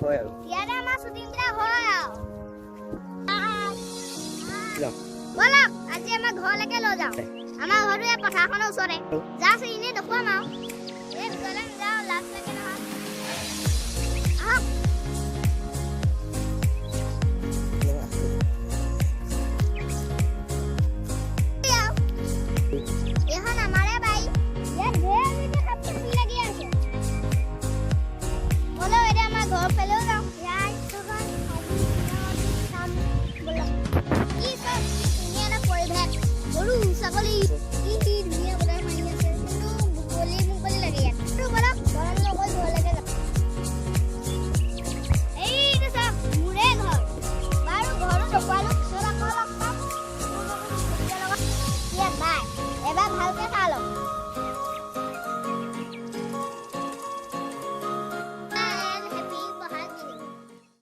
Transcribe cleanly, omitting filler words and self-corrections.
হয় আৰু ইয়াতে আমাৰ শ্বুটিং বিলাক হয় আৰু যাওঁ বলক আজি আমাৰ ঘৰলৈকে লৈ যাওঁ আমাৰ ঘৰটো এই পথাৰখনৰ ওচৰতে জাষ্ট এনেই দেখুৱাম আৰু এই ঘৰলৈ নাযাওঁ লাজ লাগে নহয় আহক এখন আমাৰে বাৰী ইয়াত ঢেৰ মিঠা শাক-পাচলি লাগি আছে বলক এতিয়া আমাৰ ঘৰৰ ফালেও যাওঁ ইয়াত থকা চাম বলক কি চব ধুনীয়া এটা পৰিৱেশ গৰু ছাগলী